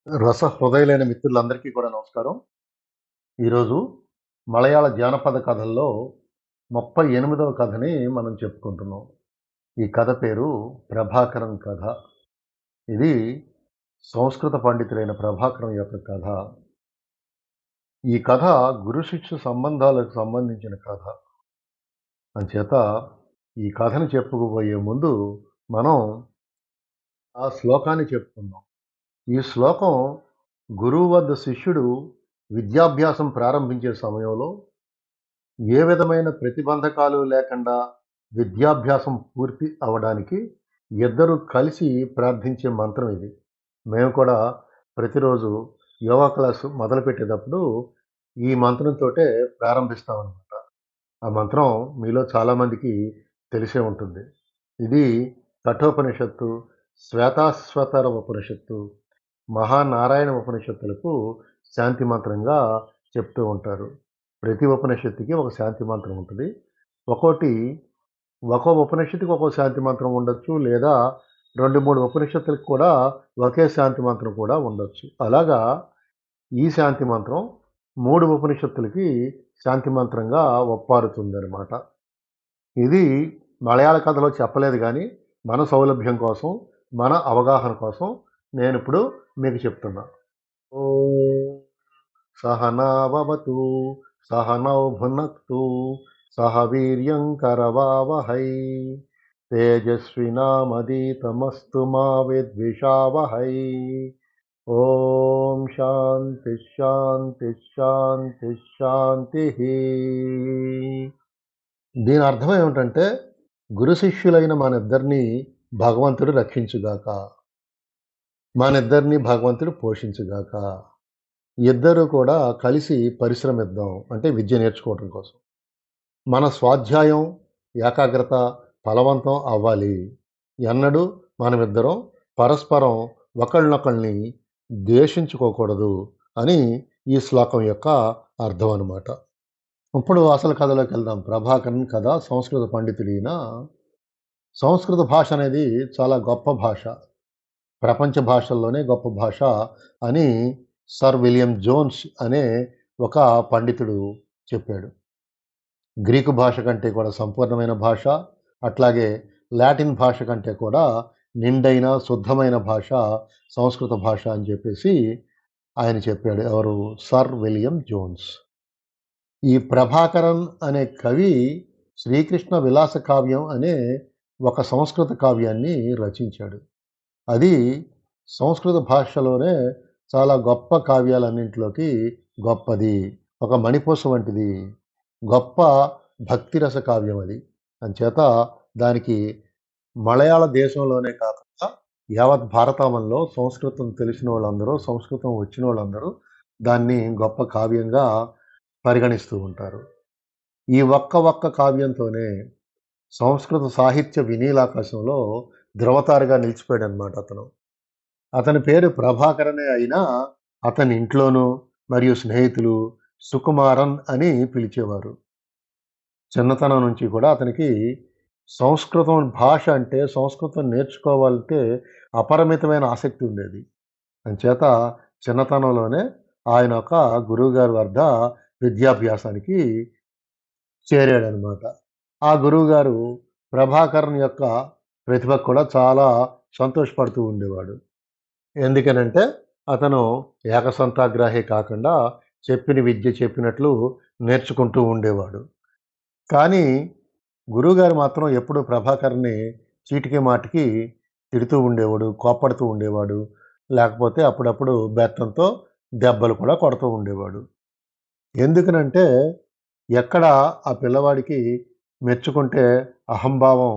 హృదయులైన మిత్రులందరికీ కూడా నమస్కారం. ఈరోజు మలయాళ జానపద కథల్లో 38వ కథని మనం చెప్పుకుంటున్నాం. ఈ కథ పేరు 'ప్రభాకరన్ కథ'. ఇది సంస్కృత పండితుడైన ప్రభాకరం యొక్క కథ. ఈ కథ గురు శిష్య సంబంధాలకు సంబంధించిన కథ. అంచేత ఈ కథని చెప్పుకోబోయే ముందు మనం ఆ శ్లోకాన్ని చెప్పుకుందాం. ఈ శ్లోకం గురువు వద్ద శిష్యుడు విద్యాభ్యాసం ప్రారంభించే సమయంలో ఏ విధమైన ప్రతిబంధకాలు లేకుండా విద్యాభ్యాసం పూర్తి అవ్వడానికి ఇద్దరు కలిసి ప్రార్థించే మంత్రం ఇది. మేము కూడా ప్రతిరోజు యోగా క్లాసు మొదలుపెట్టేటప్పుడు ఈ మంత్రంతోటే ప్రారంభిస్తామన్నమాట. ఆ మంత్రం మీలో చాలామందికి తెలిసే ఉంటుంది. ఇది కఠోపనిషత్తు, శ్వేతాశ్వతర ఉపనిషత్తు, మహానారాయణ ఉపనిషత్తులకు శాంతి మంత్రంగా చెప్తూ ఉంటారు. ప్రతి ఉపనిషత్తుకి ఒక శాంతి మంత్రం ఉంటుంది. ఒక్కో ఉపనిషత్తుకి ఒక్కో శాంతి మంత్రం ఉండొచ్చు, లేదా 2-3 ఉపనిషత్తులకు కూడా ఒకే శాంతి మంత్రం కూడా ఉండొచ్చు. అలాగా ఈ శాంతి మంత్రం 3 ఉపనిషత్తులకి శాంతి మంత్రంగా ఒప్పారుతుందనమాట. ఇది మలయాళ కథలో చెప్పలేదు కానీ మన సౌలభ్యం కోసం, మన అవగాహన కోసం నేనిప్పుడు మీకు చెప్తున్నా. ఓం సహనావతు సహనౌ భునక్తు సహ వీర్యం కరవావహై తేజస్వినామదీతమస్తు మా విద్విషావహై. ఓం శాంతి శాంతి శాంతి శాంతి. దీని అర్థం ఏమిటంటే, గురు శిష్యులైన మనిద్దరినీ భగవంతుడు రక్షించుగాక, మనిద్దరినీ భగవంతుడు పోషించుగాక. ఇద్దరు కూడా కలిసి పరిశ్రమిద్దాం, అంటే విద్య నేర్చుకోవటం కోసం. మన స్వాధ్యాయం, ఏకాగ్రత ఫలవంతం అవ్వాలి. ఎన్నడూ మనమిద్దరం పరస్పరం ఒకళ్ళనొకళ్ళని ద్వేషించుకోకూడదు అని ఈ శ్లోకం యొక్క అర్థం అన్నమాట. ఇప్పుడు అసలు కథలోకి వెళ్దాం. ప్రభాకరన్ కథ సంస్కృత పండితుడైన. సంస్కృత భాష అనేది చాలా గొప్ప భాష, ప్రపంచ భాషల్లోనే గొప్ప భాష అని సర్ విలియం జోన్స్ అనే ఒక పండితుడు చెప్పాడు. గ్రీకు భాష కంటే కూడా సంపూర్ణమైన భాష, అట్లాగే లాటిన్ భాష కంటే కూడా నిండైన శుద్ధమైన భాష సంస్కృత భాష అని చెప్పేసి ఆయన చెప్పాడు. ఎవరు? Sir William Jones. ఈ ప్రభాకరన్ అనే కవి శ్రీకృష్ణ విలాస కావ్యం అనే ఒక సంస్కృత కావ్యాన్ని రచించాడు. అది సంస్కృత భాషలోనే చాలా గొప్ప కావ్యాలన్నింటిలోకి గొప్పది, ఒక మణిపూస వంటిది, గొప్ప భక్తిరస కావ్యం అది. అంచేత దానికి మలయాళ దేశంలోనే కాకుండా యావత్ భారతావనంలో సంస్కృతం తెలిసిన వాళ్ళందరూ, సంస్కృతం వచ్చిన వాళ్ళందరూ దాన్ని గొప్ప కావ్యంగా పరిగణిస్తూ ఉంటారు. ఈ ఒక్క కావ్యంతోనే సంస్కృత సాహిత్య వినీలాకాశంలో ధ్రువతారగా నిలిచిపోయాడు అనమాట అతను. అతని పేరు ప్రభాకరనే అయినా అతని ఇంట్లోనూ మరియు స్నేహితులు సుకుమారన్ అని పిలిచేవారు. చిన్నతనం నుంచి కూడా అతనికి సంస్కృతం భాష అంటే, సంస్కృతం నేర్చుకోవాలంటే అపరిమితమైన ఆసక్తి ఉండేది. అంచేత చిన్నతనంలోనే ఆయన ఒక గురువుగారి వద్ద విద్యాభ్యాసానికి చేరాడనమాట. ఆ గురువుగారు ప్రభాకరన్ యొక్క ప్రతిభకు కూడా చాలా సంతోషపడుతూ ఉండేవాడు. ఎందుకనంటే అతను ఏకసంతాగ్రాహి కాకుండా చెప్పిన విద్య చెప్పినట్లు నేర్చుకుంటూ ఉండేవాడు. కానీ గురువుగారు మాత్రం ఎప్పుడూ ప్రభాకర్‌ని చీటికి మాటికి తిడుతూ ఉండేవాడు, కోప్పడుతూ ఉండేవాడు. లేకపోతే అప్పుడప్పుడు బెత్తంతో దెబ్బలు కూడా కొడుతూ ఉండేవాడు. ఎందుకనంటే ఎక్కడ ఆ పిల్లవాడికి మెచ్చుకుంటే అహంభావం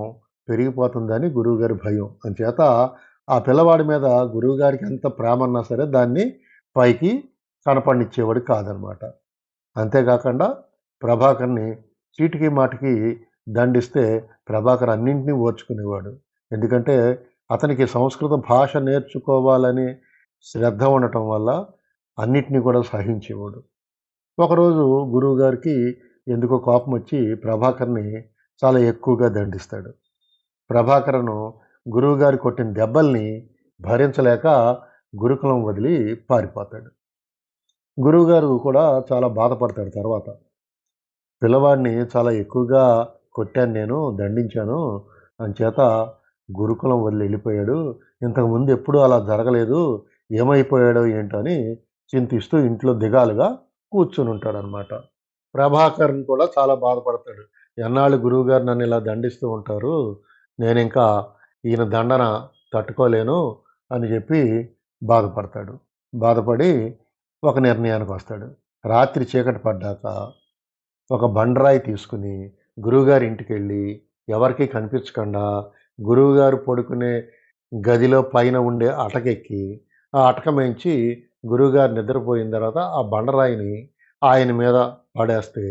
పెరిగిపోతుందని గురువుగారి భయం. అంచేత ఆ పిల్లవాడి మీద గురువుగారికి ఎంత ప్రేమన్నా సరే దాన్ని పైకి కనపడనిచ్చేవాడు కాదనమాట. అంతేకాకుండా ప్రభాకర్‌ని చీటికి మాటికి దండిస్తే ప్రభాకర్ అన్నింటినీ ఓర్చుకునేవాడు. ఎందుకంటే అతనికి సంస్కృత భాష నేర్చుకోవాలని శ్రద్ధ ఉండటం వల్ల అన్నిటినీ కూడా సహించేవాడు. ఒకరోజు గురువుగారికి ఎందుకో కోపం వచ్చి ప్రభాకర్‌ని చాలా ఎక్కువగా దండిస్తాడు. ప్రభాకరను గురువుగారు కొట్టిన దెబ్బల్ని భరించలేక గురుకులం వదిలి పారిపోతాడు. గురువుగారు కూడా చాలా బాధపడతాడు తర్వాత. పిల్లవాడిని చాలా ఎక్కువగా కొట్టాను నేను, దండించాను. అంచేత గురుకులం వదిలి వెళ్ళిపోయాడు. ఇంతకుముందు ఎప్పుడూ అలా జరగలేదు. ఏమైపోయాడో ఏంటో అని చింతిస్తూ ఇంట్లో దిగాలుగా కూర్చొనుంటాడనమాట. ప్రభాకరన్ కూడా చాలా బాధపడతాడు. ఎన్నాళ్ళు గురువుగారు నన్ను ఇలా దండిస్తూ ఉంటారు. నేనింకా ఈయన దండన తట్టుకోలేను అని చెప్పి బాధపడతాడు. బాధపడి ఒక నిర్ణయానికొస్తాడు. రాత్రి చీకటి పడ్డాక ఒక బండరాయి తీసుకుని గురువుగారి ఇంటికెళ్ళి ఎవరికీ కనిపించకుండా గురువుగారు పడుకునే గదిలో పైన ఉండే అటకెక్కి ఆ అటక మించి గురువుగారు నిద్రపోయిన తర్వాత ఆ బండరాయిని ఆయన మీద పడేస్తే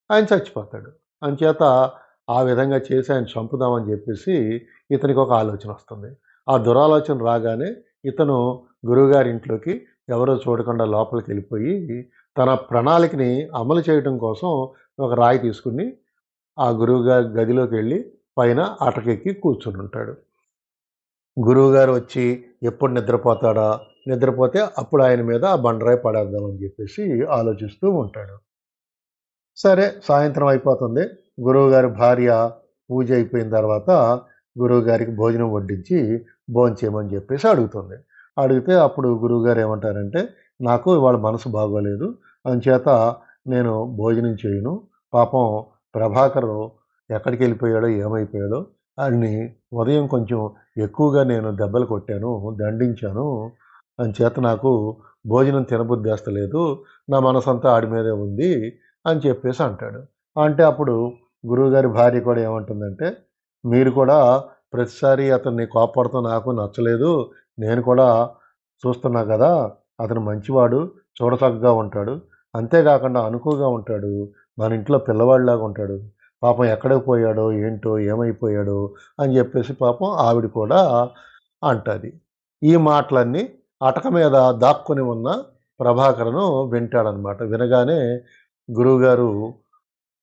ఆయన చచ్చిపోతాడు. అంచేత ఆ విధంగా చేసి ఆయన చంపుదామని చెప్పేసి ఇతనికి ఒక ఆలోచన వస్తుంది. ఆ దురాలోచన రాగానే ఇతను గురువుగారి ఇంట్లోకి ఎవరో చూడకుండా లోపలికి వెళ్ళిపోయి తన ప్రణాళికని అమలు చేయడం కోసం ఒక రాయి తీసుకుని ఆ గురువుగారి గదిలోకి వెళ్ళి పైన అటకెక్కి కూర్చుని ఉంటాడు. గురువుగారు వచ్చి ఎప్పుడు నిద్రపోతాడా, నిద్రపోతే అప్పుడు ఆయన మీద ఆ బండరాయి పడేద్దామని చెప్పేసి ఆలోచిస్తూ ఉంటాడు. సరే, సాయంత్రం అయిపోతుంది. గురువుగారి భార్య పూజ అయిపోయిన తర్వాత గురువుగారికి భోజనం వడ్డించి భోంచేయమని చెప్పేసి అడుగుతుంది. అడిగితే అప్పుడు గురువుగారు ఏమంటారంటే, నాకు ఇవాళ మనసు బాగోలేదు. అంచేత నేను భోజనం చేయను. పాపం ప్రభాకరు ఎక్కడికి వెళ్ళిపోయాడో, ఏమైపోయాడో ఆడిని ఉదయం కొంచెం ఎక్కువగా నేను దెబ్బలు కొట్టాను, దండించాను. అంచేత నాకు భోజనం తినబుద్ధేస్తలేదు. నా మనసంతా ఆడి మీదే ఉంది అని చెప్పేసి అంటాడు. అంటే అప్పుడు గురువుగారి భార్య కూడా ఏమంటుందంటే, మీరు కూడా ప్రతిసారి అతన్ని కోప్పడటం నాకు నచ్చలేదు. నేను కూడా చూస్తున్నా కదా! అతను మంచివాడు, చూడచక్కగా ఉంటాడు. అంతేకాకుండా అనుకువగా ఉంటాడు. మన ఇంట్లో పిల్లవాడిలాగా ఉంటాడు. పాపం ఎక్కడికి పోయాడో, ఏంటో, ఏమైపోయాడో అని చెప్పేసి పాపం ఆవిడ కూడా అంటది. ఈ మాటలన్నీ అటక మీద దాక్కుని ఉన్న ప్రభాకరను వింటాడనమాట. వినగానే గురువుగారు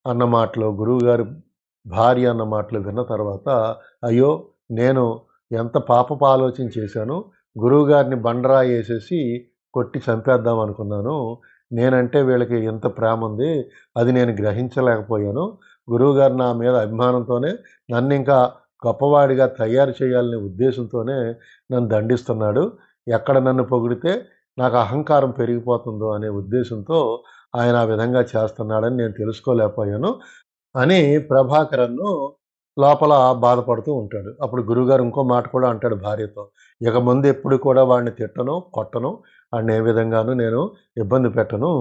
అన్న మాటలు, గురువుగారి భార్య అన్న మాటలు విన్న తర్వాత, అయ్యో! నేను ఎంత పాపపు ఆలోచన చేశాను. గురువుగారిని బండరాయి ఏసేసి కొట్టి చంపేద్దాం అనుకున్నాను. నేనంటే వీళ్ళకి ఎంత ప్రేమ ఉంది. అది నేను గ్రహించలేకపోయాను. గురువుగారు నా మీద అభిమానంతోనే నన్నింకా గొప్పవాడిగా తయారు చేయాలనే ఉద్దేశంతోనే నన్ను దండిస్తున్నాడు. ఎక్కడ నన్ను పొగిడితే నాకు అహంకారం పెరిగిపోతుందో అనే ఉద్దేశంతో ఆయన ఆ విధంగా చేస్తున్నాడని నేను తెలుసుకోలేకపోయాను అని ప్రభాకరన్ను లోపల బాధపడుతూ ఉంటాడు. అప్పుడు గురువుగారు ఇంకో మాట కూడా అంటాడు భార్యతో. ఇక ముందు ఎప్పుడు కూడా వాడిని తిట్టను, కొట్టను. వాడిని ఏ విధంగాను నేను ఇబ్బంది పెట్టను.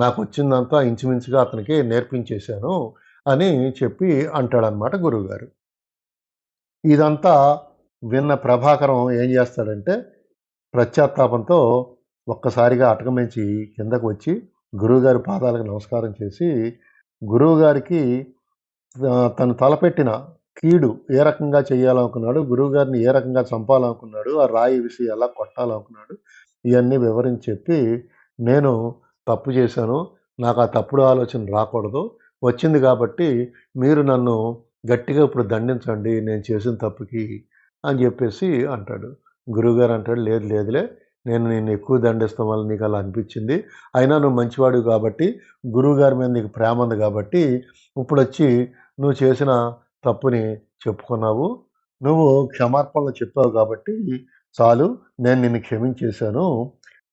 నాకొచ్చిందంతా ఇంచుమించుగా అతనికి నేర్పించేశాను అని చెప్పి అంటాడనమాట గురువుగారు. ఇదంతా విన్న ప్రభాకరం ఏం చేస్తాడంటే పశ్చాత్తాపంతో ఒక్కసారిగా అటకమించి కిందకు వచ్చి గురువుగారి పాదాలకు నమస్కారం చేసి గురువుగారికి తను తలపెట్టిన కీడు ఏ రకంగా చేయాలనుకున్నాడు, గురువుగారిని ఏ రకంగా చంపాలనుకున్నాడు, ఆ రాయి విసి ఎలా కొట్టాలనుకున్నాడు, ఇవన్నీ వివరించి చెప్పి, నేను తప్పు చేశాను. నాకు ఆ తప్పుడు ఆలోచన రాకూడదు. వచ్చింది కాబట్టి మీరు నన్ను గట్టిగా ఇప్పుడు దండించండి నేను చేసిన తప్పుకి అని చెప్పేసి అంటాడు. గురువుగారు అంటాడు, లేదు లేదులే, నేను నిన్ను ఎక్కువ దండిస్తాం వల్ల నీకు అలా అనిపించింది. అయినా నువ్వు మంచివాడివి కాబట్టి, గురువుగారి మీద నీకు ప్రేమ ఉంది కాబట్టి, ఇప్పుడొచ్చి నువ్వు చేసిన తప్పుని చెప్పుకున్నావు. నువ్వు క్షమాపణలు చెప్పావు కాబట్టి చాలు. నేను నిన్ను క్షమించేశాను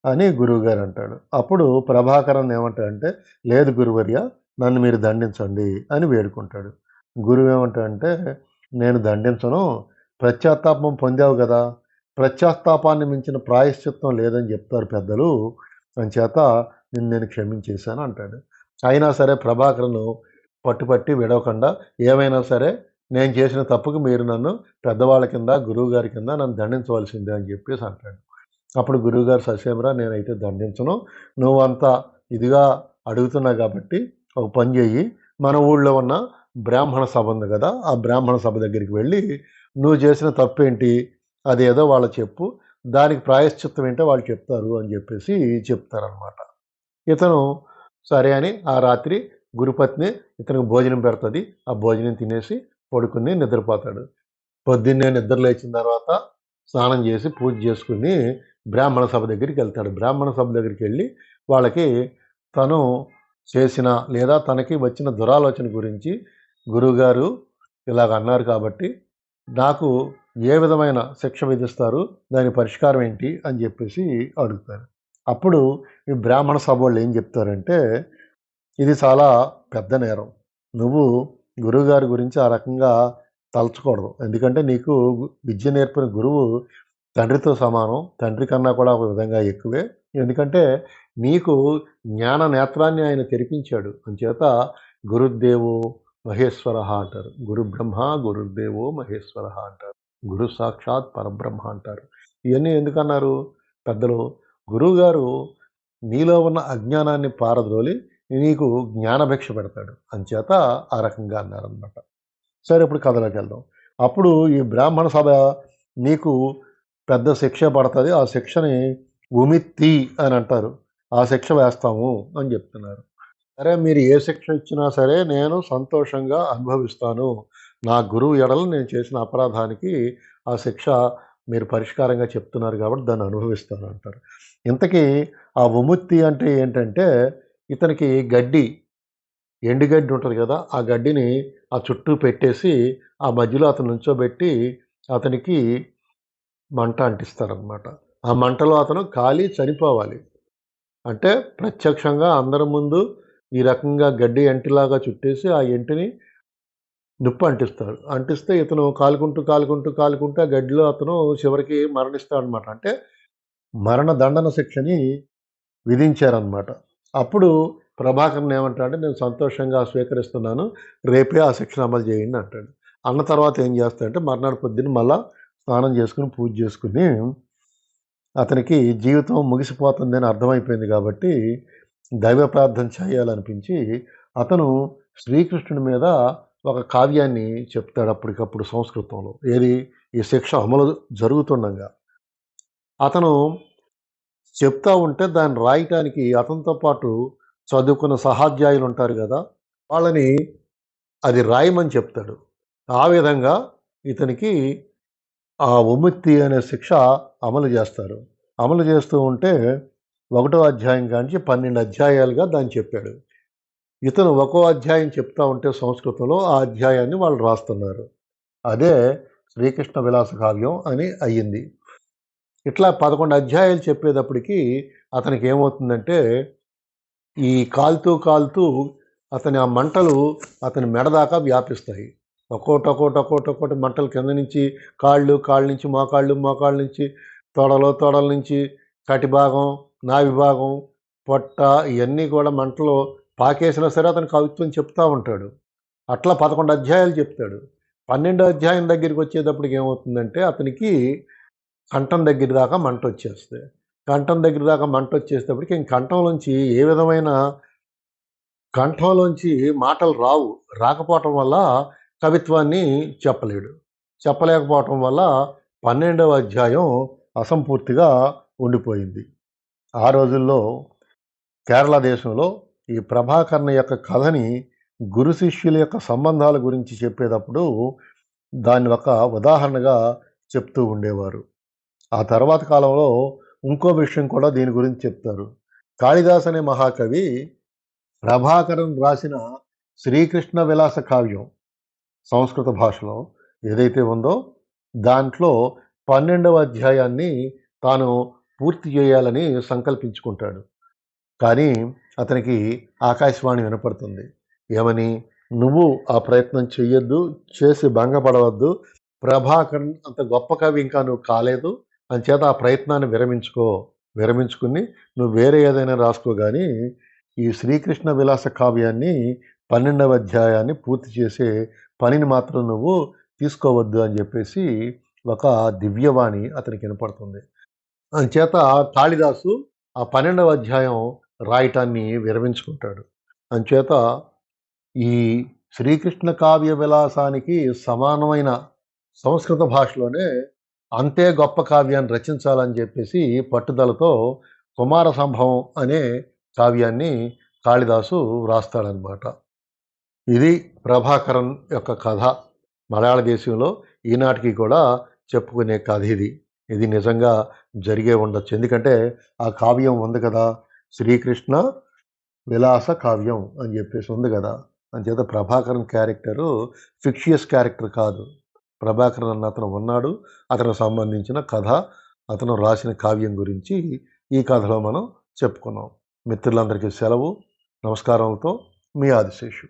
అని గురువుగారు అంటాడు. అప్పుడు ప్రభాకరన్ ఏమంటాడంటే, లేదు గురువర్య, నన్ను మీరు దండించండి అని వేడుకుంటాడు. గురువు ఏమంటాడంటే, నేను దండించను. పశ్చాత్తాపం పొందావు కదా! పశ్చాత్తాపాన్ని మించిన ప్రాయశ్చిత్తం లేదని చెప్తారు పెద్దలు. అంచేత నిన్ను నేను క్షమించేశాను అంటాడు. అయినా సరే ప్రభాకరను పట్టుపట్టి విడవకుండా, ఏమైనా సరే నేను చేసిన తప్పుకి మీరు నన్ను పెద్దవాళ్ళ కింద, గురువుగారి కింద నన్ను దండించవలసిందే అని చెప్పేసి అంటాడు. అప్పుడు గురువుగారు, ససేమిరా నేనైతే దండించను. నువ్వంత ఇదిగా అడుగుతున్నావు కాబట్టి ఒక పని చెయ్యి. మన ఊళ్ళో ఉన్న బ్రాహ్మణ సభ ఉంది కదా! ఆ బ్రాహ్మణ సభ దగ్గరికి వెళ్ళి నువ్వు చేసిన తప్పేంటి అదేదో వాళ్ళకి చెప్పు. దానికి ప్రాయశ్చిత్తం ఏంటో వాళ్ళు చెప్తారు అని చెప్పేసి చెప్తారనమాట. ఇతను సరే అని ఆ రాత్రి గురుపత్ని ఇతనికి భోజనం పెడుతుంది. ఆ భోజనం తినేసి పడుకుని నిద్రపోతాడు. పొద్దున్నే నిద్ర లేచిన తర్వాత స్నానం చేసి పూజ చేసుకుని బ్రాహ్మణ సభ దగ్గరికి వెళ్తాడు. బ్రాహ్మణ సభ దగ్గరికి వెళ్ళి వాళ్ళకి తను చేసిన లేదా తనకి వచ్చిన దురాలోచన గురించి గురువుగారు ఇలాగ అన్నారు కాబట్టి నాకు ఏ విధమైన శిక్ష విధిస్తారు, దాని పరిష్కారం ఏంటి అని చెప్పేసి అడుగుతారు. అప్పుడు ఈ బ్రాహ్మణ సభ వాళ్ళు ఏం చెప్తారంటే, ఇది చాలా పెద్ద నేరం, నువ్వు గురువుగారి గురించి ఆ రకంగా తలచకూడదు. ఎందుకంటే నీకు విద్య నేర్పిన గురువు తండ్రితో సమానం, తండ్రి కన్నా కూడా ఒక విధంగా ఎక్కువే. ఎందుకంటే నీకు జ్ఞాన నేత్రాన్ని ఆయన తెరిపించాడు. అంచేత గురుదేవో మహేశ్వర అంటారు. గురు బ్రహ్మ గురుదేవో మహేశ్వర అంటారు. గురు సాక్షాత్ పరబ్రహ్మ అంటారు. ఇవన్నీ ఎందుకన్నారు పెద్దలు? గురువుగారు నీలో ఉన్న అజ్ఞానాన్ని పారద్రోలి నీకు జ్ఞానభిక్ష పెడతాడు. అంచేత ఆ రకంగా అన్నారనమాట. సరే, ఇప్పుడు కథలోకి వెళ్దాం. అప్పుడు ఈ బ్రాహ్మణ సభ నీకు పెద్ద శిక్ష పడుతుంది, ఆ శిక్షని ఉమిత్తి అని అంటారు, ఆ శిక్ష వేస్తాము అని చెప్తున్నారు. సరే, మీరు ఏ శిక్ష ఇచ్చినా సరే నేను సంతోషంగా అనుభవిస్తాను. నా గురువు ఎడల నేను చేసిన అపరాధానికి ఆ శిక్ష మీరు పరిష్కారంగా చెప్తున్నారు కాబట్టి దాన్ని అనుభవిస్తాను అంటారు. ఇంతకీ ఆ విముక్తి అంటే ఏంటంటే, ఇతనికి గడ్డి, ఎండుగడ్డి ఉంటుంది కదా, ఆ గడ్డిని ఆ చుట్టూ పెట్టేసి ఆ మధ్యలో అతను నుంచోబెట్టి అతనికి మంట అంటిస్తారనమాట. ఆ మంటలో అతను కాలి చనిపోవాలి. అంటే ప్రత్యక్షంగా అందరి ముందు ఈ రకంగా గడ్డి ఎంటిలాగా చుట్టేసి ఆ ఎంటిని నిప్పు అంటిస్తారు. అంటిస్తే ఇతను కాలుకుంటూ ఆ గడ్డిలో అతను చివరికి మరణిస్తాడనమాట. అంటే మరణ దండన శిక్షని విధించారనమాట. అప్పుడు ప్రభాకరన్ ఏమంటాడంటే, నేను సంతోషంగా స్వీకరిస్తున్నాను, రేపే ఆ శిక్షణ అమలు చేయండి అంటాడు. అన్న తర్వాత ఏం చేస్తాడంటే, మర్నాడు పొద్దున్న మళ్ళా స్నానం చేసుకుని పూజ చేసుకుని అతనికి జీవితం ముగిసిపోతుందని అర్థమైపోయింది కాబట్టి దైవ ప్రార్థన చేయాలనిపించి అతను శ్రీకృష్ణుడి మీద ఒక కావ్యాన్ని చెప్తాడు అప్పటికప్పుడు సంస్కృతంలో. ఏది? ఈ శిక్ష అమలు జరుగుతుండగా అతను చెప్తా ఉంటే దాన్ని రాయటానికి అతనితో పాటు చదువుకున్న సహాధ్యాయులు ఉంటారు కదా, వాళ్ళని అది రాయమని చెప్తాడు. ఆ విధంగా ఇతనికి ఆ విముక్తి అనే శిక్ష అమలు చేస్తారు. అమలు చేస్తూ ఉంటే 1వ అధ్యాయం కాంచి 12 అధ్యాయాలుగా దాన్ని చెప్పాడు. ఇతను ఒక్కో అధ్యాయం చెప్తా ఉంటే సంస్కృతంలో ఆ అధ్యాయాన్ని వాళ్ళు రాస్తున్నారు. అదే శ్రీకృష్ణ విలాస కావ్యం అని అయ్యింది. ఇట్లా 11 అధ్యాయాలు చెప్పేటప్పటికి అతనికి ఏమవుతుందంటే, ఈ కాలుతూ అతని ఆ మంటలు అతని మెడ దాకా వ్యాపిస్తాయి. ఒక్కోటి మంటలు కింద నుంచి కాళ్ళ నుంచి మోకాళ్ళ నుంచి తొడల నుంచి కటి భాగం, నాభి భాగం, పొట్ట, ఇవన్నీ కూడా మంటలో పాకేసినా సరే అతను కవిత్వం చెప్తా ఉంటాడు. అట్లా 11 అధ్యాయాలు చెప్తాడు. 12వ అధ్యాయం దగ్గరికి వచ్చేటప్పటికి ఏమవుతుందంటే, అతనికి కంఠం దగ్గర దాకా మంట వచ్చేస్తుంది. కంఠం దగ్గర దాకా మంట వచ్చేటప్పటికి కంఠంలోంచి ఏ విధమైన కంఠంలోంచి మాటలు రాకపోవటం వల్ల కవిత్వాన్ని చెప్పలేకపోవటం వల్ల 12వ అధ్యాయం అసంపూర్తిగా ఉండిపోయింది. ఆ రోజుల్లో కేరళ దేశంలో ఈ ప్రభాకరన్ యొక్క కథని గురు శిష్యుల యొక్క సంబంధాల గురించి చెప్పేటప్పుడు దాన్ని ఒక ఉదాహరణగా చెప్తూ ఉండేవారు. ఆ తర్వాత కాలంలో ఇంకో విషయం కూడా దీని గురించి చెప్తారు. కాళిదాస్ అనే మహాకవి ప్రభాకరన్ రాసిన శ్రీకృష్ణ విలాస కావ్యం సంస్కృత భాషలో ఏదైతే ఉందో దాంట్లో 12వ అధ్యాయాన్ని తాను పూర్తి చేయాలని సంకల్పించుకుంటాడు. కానీ అతనికి ఆకాశవాణి వినపడుతుంది. ఏమని? నువ్వు ఆ ప్రయత్నం చెయ్యొద్దు, చేసి భంగపడవద్దు, ప్రభాకరన్ అంత గొప్ప కవి ఇంకా నువ్వు కాలేదు, అంచేత ఆ ప్రయత్నాన్ని విరమించుకుని నువ్వు వేరే ఏదైనా రాసుకో, కానీ ఈ శ్రీకృష్ణ విలాస కావ్యాన్ని 12వ అధ్యాయాన్ని పూర్తి చేసే పనిని మాత్రం నువ్వు తీసుకోవద్దు అని చెప్పేసి ఒక దివ్యవాణి అతనికి వినపడుతుంది. అంచేత కాళిదాసు ఆ 12వ అధ్యాయం రాయటాన్ని విరమించుకుంటాడు. అంచేత ఈ శ్రీకృష్ణ కావ్య విలాసానికి సమానమైన సంస్కృత భాషలోనే అంతే గొప్ప కావ్యాన్ని రచించాలని చెప్పేసి పట్టుదలతో కుమార సంభవం అనే కావ్యాన్ని కాళిదాసు వ్రాస్తాడనమాట. ఇది ప్రభాకరన్ యొక్క కథ. మలయాళ దేశంలో ఈనాటికి కూడా చెప్పుకునే కథ ఇది. ఇది నిజంగా జరిగే ఉండొచ్చు. ఎందుకంటే ఆ కావ్యం ఉంది కదా! శ్రీకృష్ణ విలాస కావ్యం అని చెప్పేసి ఉంది కదా! అంచేత ప్రభాకరన్ క్యారెక్టరు ఫిక్షియస్ క్యారెక్టర్ కాదు. ప్రభాకరన్ అన్న అతను ఉన్నాడు. అతనికి సంబంధించిన కథ, అతను రాసిన కావ్యం గురించి ఈ కథలో మనం చెప్పుకున్నాం. మిత్రులందరికీ సెలవు. నమస్కారాలతో మీ ఆదిశేషు.